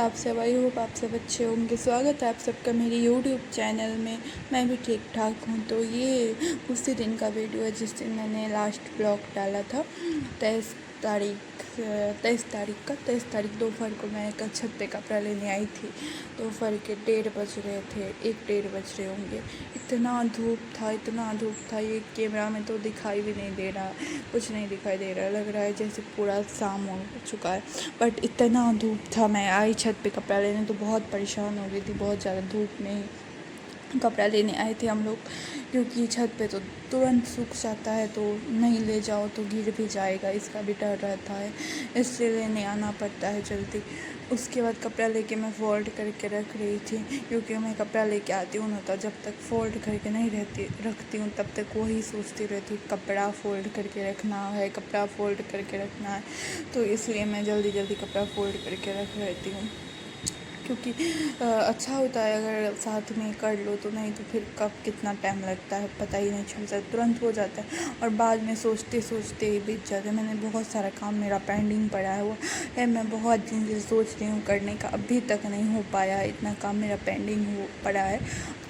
आप सब? I hope आप सब अच्छे होंगे। स्वागत है आप सबका मेरे यूट्यूब चैनल में। मैं भी ठीक ठाक हूँ। तो ये उसी दिन का वीडियो है जिस दिन मैंने लास्ट ब्लॉग डाला था। 23 तारीख 23 तारीख दोपहर को मैं छत पे कपड़ा लेने आई थी। दोपहर के 1:30 बज रहे थे, 1-1:30 बज रहे होंगे। इतना धूप था, ये कैमरा में तो दिखाई भी नहीं दे रहा, कुछ नहीं दिखाई दे रहा, लग रहा है जैसे पूरा शाम हो चुका है। बट इतना धूप था, मैं आई छत पे कपड़ा लेने तो बहुत परेशान हो गई थी। बहुत ज़्यादा धूप में कपड़ा लेने आए थे हम लोग, क्योंकि छत पे तो तुरंत सूख जाता है, तो नहीं ले जाओ तो गिर भी जाएगा, इसका भी डर रहता है, इसलिए लेने आना पड़ता है जल्दी। उसके बाद कपड़ा लेके मैं फ़ोल्ड करके रख रही थी, क्योंकि मैं कपड़ा लेके आती हूँ ना, तो जब तक फ़ोल्ड करके नहीं रखती हूँ तब तक वही सोचती रहती हूँ कपड़ा फ़ोल्ड करके रखना है, कपड़ा फ़ोल्ड करके रखना है। तो इसलिए मैं जल्दी जल्दी कपड़ा फ़ोल्ड करके रख रहती हूँ, क्योंकि अच्छा होता है अगर साथ में कर लो तो, नहीं तो फिर कब कितना टाइम लगता है पता ही नहीं चलता, तुरंत हो जाता है और बाद में सोचते सोचते ही बीत जाता है। मैंने बहुत सारा काम मेरा पेंडिंग पड़ा है, वो है मैं बहुत दिन से सोच रही हूँ करने का, अभी तक नहीं हो पाया। इतना काम मेरा पेंडिंग हो पड़ा है,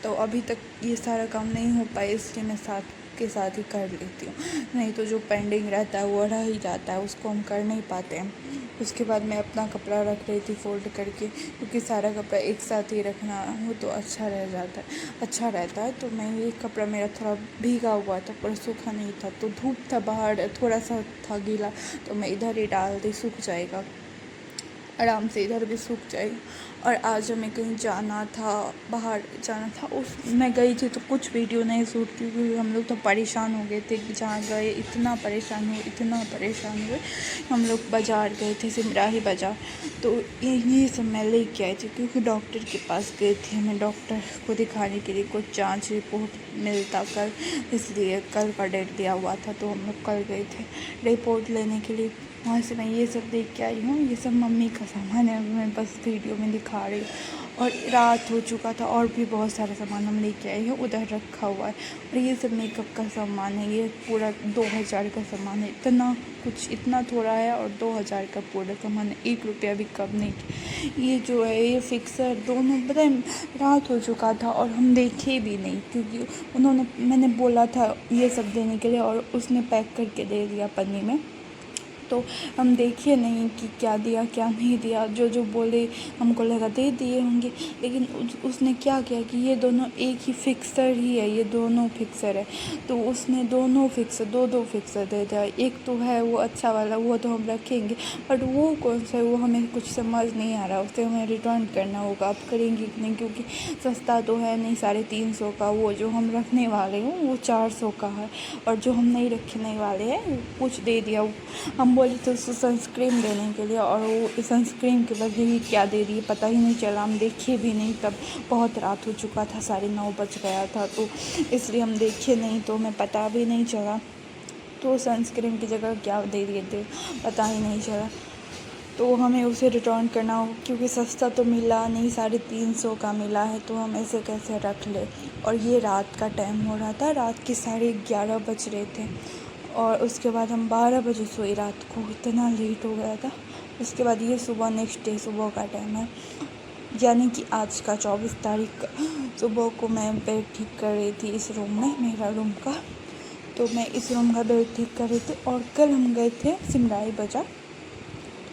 तो अभी तक ये सारा काम नहीं हो पाया, इसलिए मैं साथ के साथ ही कर लेती हूँ। नहीं तो जो पेंडिंग रहता है वो रह ही जाता है, उसको हम कर नहीं पाते हैं। उसके बाद मैं अपना कपड़ा रख रही थी फ़ोल्ड करके, क्योंकि सारा कपड़ा एक साथ ही रखना हो तो अच्छा रहता है। तो मैं ये कपड़ा मेरा थोड़ा भीगा हुआ था, पर सूखा नहीं था, तो धूप था बाहर, थोड़ा सा था गीला, तो मैं इधर ही डाल दी, सूख जाएगा आराम से, इधर भी सूख जाएगा। और आज हमें कहीं जाना था, बाहर जाना था, उस मैं गई थी तो कुछ वीडियो नहीं शूट की, क्योंकि हम लोग तो परेशान हो गए थे कि जहाँ गए इतना परेशान हुए। हम लोग बाज़ार गए थे, सिमराही बाज़ार, तो ये सब मैं लेके आई थी, क्योंकि डॉक्टर के पास गए थे, हमें डॉक्टर को दिखाने के लिए कुछ जांच रिपोर्ट मिलता कल, इसलिए कल का डेट दिया हुआ था, तो हम लोग कल गए थे रिपोर्ट लेने के लिए। वहाँ से मैं ये सब देख के आई हूँ। ये सब मम्मी का सामान है, मैं बस वीडियो में दिखा रही हूँ। और रात हो चुका था, और भी बहुत सारा सामान हम लेके आए हैं, उधर रखा हुआ है। और ये सब मेकअप का सामान है, ये पूरा 2000 का सामान है। इतना थोड़ा है और 2000 का पूरा सामान है, 1 रुपया भी कम नहीं। ये जो है ये फिक्सर दोनों, पता है रात हो चुका था और हम देखे भी नहीं, क्योंकि मैंने बोला था ये सब देने के लिए, और उसने पैक करके दे दिया पन्नी में, तो हम देखे नहीं कि क्या दिया क्या नहीं दिया। जो बोले हमको लगा दे दिए होंगे, लेकिन उसने क्या किया कि ये दोनों एक ही फिक्सर ही है, ये दोनों फिक्सर है, तो उसने दोनों फिक्सर दो फिक्सर दे दिया। एक तो है वो अच्छा वाला, वो तो हम रखेंगे, बट वो कौन सा है वो हमें कुछ समझ नहीं आ रहा, उसे हमें रिटर्न करना होगा। आप करेंगे कि नहीं, क्योंकि सस्ता तो है नहीं, 350 का। वो जो हम रखने वाले हैं वो 400 का है, और जो हम नहीं रखने वाले हैं वो कुछ दे दिया। हम बोले थे उसको सनस्क्रीन देने के लिए, और वो सनस्क्रीन के बदले ही क्या दे दिए पता ही नहीं चला, हम देखे भी नहीं, तब बहुत रात हो चुका था, 9:30 बज गया था, तो इसलिए हम देखे नहीं, तो हमें पता भी नहीं चला। तो सनस्क्रीन की जगह क्या दे दिए थे पता ही नहीं चला, तो हमें उसे रिटर्न करना होगा, क्योंकि सस्ता तो मिला नहीं, 350 का मिला है, तो हम ऐसे कैसे रख ले। और ये रात का टाइम हो रहा था, रात के 11:30 बज रहे थे, और उसके बाद हम 12 बजे सोए रात को, इतना लेट हो गया था। उसके बाद ये सुबह नेक्स्ट डे सुबह का टाइम है, यानी कि आज का 24 तारीख का सुबह को मैं बेड ठीक कर रही थी इस रूम में, मेरा रूम का। तो मैं इस रूम का बेड ठीक कर रही थी, और कल हम गए थे सिमराही बाज़ार।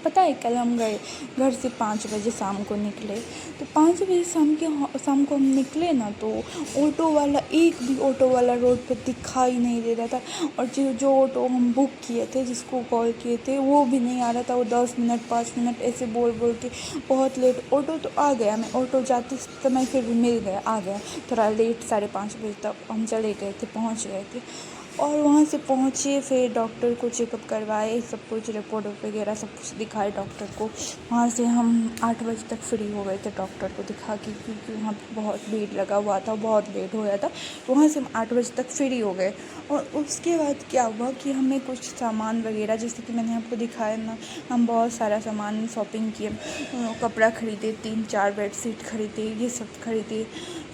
पता है कल हम गए घर से 5 बजे शाम को निकले, तो 5 बजे शाम को हम निकले ना, तो एक भी ऑटो वाला रोड पे दिखाई नहीं दे रहा था। और जो ऑटो हम बुक किए थे, जिसको कॉल किए थे, वो भी नहीं आ रहा था। वो 10 मिनट 5 मिनट ऐसे बोल के बहुत लेट। ऑटो तो आ गया, मैं ऑटो जाते समय फिर भी मिल गया, आ गया थोड़ा लेट, 5:30 बजे तक हम चले गए थे, पहुँच गए थे। और वहाँ से पहुँचे, फिर डॉक्टर को चेकअप करवाए, सब कुछ रिपोर्ट वगैरह सब कुछ दिखाए डॉक्टर को। वहाँ से हम 8 बजे तक फ्री हो गए थे डॉक्टर को दिखा के, क्योंकि वहाँ बहुत भीड़ लगा हुआ था, बहुत लेट हो गया था। वहाँ से हम 8 बजे तक फ्री हो गए। और उसके बाद क्या हुआ कि हमें कुछ सामान वगैरह, जैसे कि मैंने आपको दिखाया ना, हम बहुत सारा सामान शॉपिंग किए, कपड़ा ख़रीदे, 3-4 बेडशीट खरीदे, ये सब खरीदे।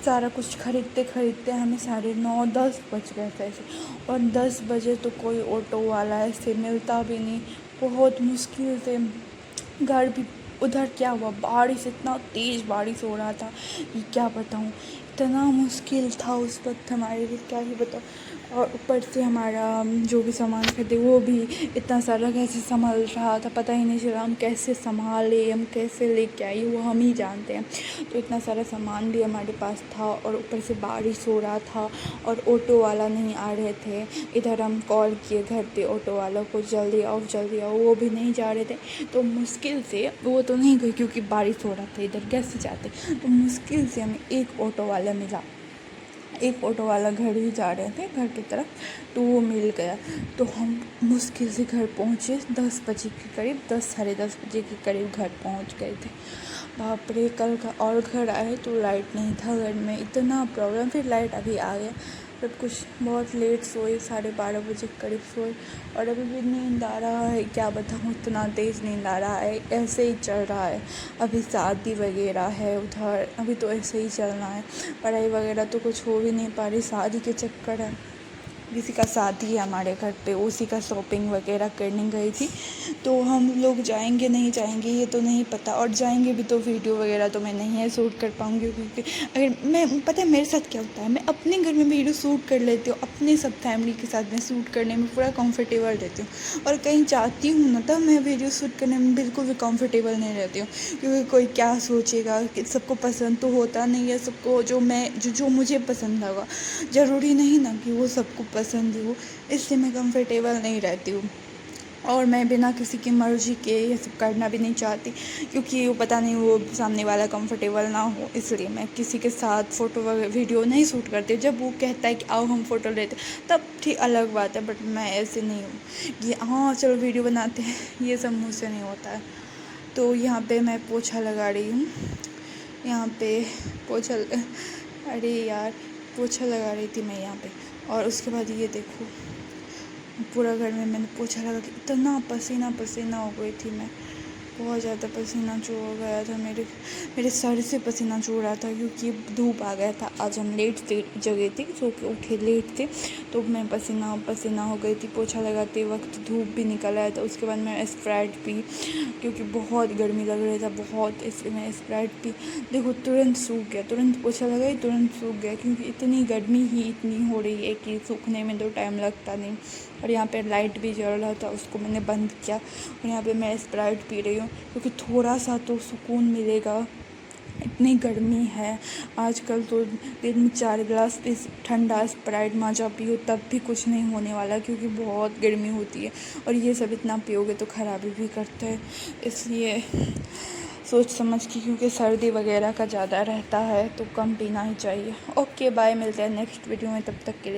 सारा कुछ खरीदते हमें 9:30-10 बज गए थे ऐसे। और 10 बजे तो कोई ऑटो वाला ऐसे मिलता भी नहीं, बहुत मुश्किल से घर भी उधर क्या हुआ, बारिश, इतना तेज़ बारिश हो रहा था कि क्या बताऊँ, इतना मुश्किल था उस वक्त हमारे लिए, क्या ही बताऊँ। और ऊपर से हमारा जो भी सामान खरीदे वो भी इतना सारा कैसे संभल रहा था, पता ही नहीं चला हम कैसे संभाले, हम कैसे लेके आए वो हम ही जानते हैं। तो इतना सारा सामान भी हमारे पास था और ऊपर से बारिश हो रहा था और ऑटो वाला नहीं आ रहे थे। इधर हम कॉल किए घर पे ऑटो वालों को, जल्दी आओ जल्दी आओ, वो भी नहीं जा रहे थे। तो मुश्किल से, वो तो नहीं गए क्योंकि बारिश हो रहा था, इधर कैसे जाते। तो मुश्किल से हमें एक ऑटो वाला मिला, एक ऑटो वाला घर ही जा रहे थे घर की तरफ, तो वो मिल गया। तो हम मुश्किल से घर पहुँचे 10 बजे के करीब, 10 साढ़े 10 बजे के करीब घर पहुँच गए थे। बाप रे, कल का और घर आए तो लाइट नहीं था घर में, इतना प्रॉब्लम। फिर लाइट अभी आ गया, सब कुछ बहुत लेट सोए, 12:30 बजे के करीब सोए और अभी भी नींद आ रहा है, क्या बताऊँ, इतना तेज़ नींद आ रहा है। ऐसे ही चल रहा है, अभी शादी वगैरह है उधर, अभी तो ऐसे ही चलना है, पढ़ाई वगैरह तो कुछ हो भी नहीं पा रही, शादी के चक्कर है। किसी का शादी है हमारे घर पे, उसी का शॉपिंग वगैरह करने गई थी। तो हम लोग जाएंगे नहीं जाएंगे ये तो नहीं पता, और जाएंगे भी तो वीडियो वगैरह तो मैं नहीं है शूट कर पाऊँगी, क्योंकि अगर मैं, पता है मेरे साथ क्या होता है, मैं अपने घर में वीडियो शूट कर लेती हूँ, अपने सब फैमिली के साथ में शूट करने में पूरा कंफर्टेबल रहती हूँ। और कहीं जाती हूँ ना, तब मैं वीडियो शूट करने में बिल्कुल भी कंफर्टेबल नहीं रहती हूँ, क्योंकि कोई क्या सोचेगा, कि सबको पसंद तो होता नहीं है, सबको जो मुझे पसंद होगा ज़रूरी नहीं ना कि वो सबको पसंद हो, इसलिए मैं कंफर्टेबल नहीं रहती हूँ। और मैं बिना किसी की मर्ज़ी के ये सब करना भी नहीं चाहती, क्योंकि वो पता नहीं वो सामने वाला कंफर्टेबल ना हो, इसलिए मैं किसी के साथ फ़ोटो वीडियो नहीं शूट करती। जब वो कहता है कि आओ हम फ़ोटो लेते, तब ठीक अलग बात है, बट मैं ऐसे नहीं हूँ कि हाँ चलो वीडियो बनाते हैं, ये सब मुझसे नहीं होता है। तो यहाँ पे मैं पोछा लगा रही हूँ, यहाँ पे पोछा, अरे यार, पोछा लगा रही थी मैं यहाँ पे। और उसके बाद ये देखो, पूरा घर में मैंने पोछा लगा के इतना पसीना पसीना हो गई थी मैं, बहुत ज़्यादा पसीना चू हो गया था, मेरे सर से पसीना चू रहा था, क्योंकि धूप आ गया था। आज हम लेट से जगे थे, सो के उठे लेट थे, तो मैं पसीना पसीना हो गई थी। पोछा लगाते वक्त धूप भी निकल आया था। उसके बाद मैं स्प्राइट पी, क्योंकि बहुत गर्मी लग रही था बहुत, इसलिए मैं स्प्राइट पी। देखो तुरंत सूख गया, तुरंत पोछा लगाई तुरंत सूख गया, क्योंकि इतनी गर्मी ही इतनी हो रही है कि सूखने में तो टाइम लगता नहीं। और यहाँ पे लाइट भी जल रहा था, उसको मैंने बंद किया, और यहाँ पे मैं स्प्राइट पी रही हूँ, क्योंकि थोड़ा सा तो सुकून मिलेगा। इतनी गर्मी है आजकल, तो दिन में 4 गिलास ठंडा स्प्राइट माजा पियो तब भी कुछ नहीं होने वाला, क्योंकि बहुत गर्मी होती है, और ये सब इतना पियोगे तो ख़राबी भी करता है, इसलिए सोच समझ के, क्योंकि सर्दी वगैरह का ज़्यादा रहता है तो कम पीना ही चाहिए। ओके बाय, मिलते हैं नेक्स्ट वीडियो में, तब तक के लिए।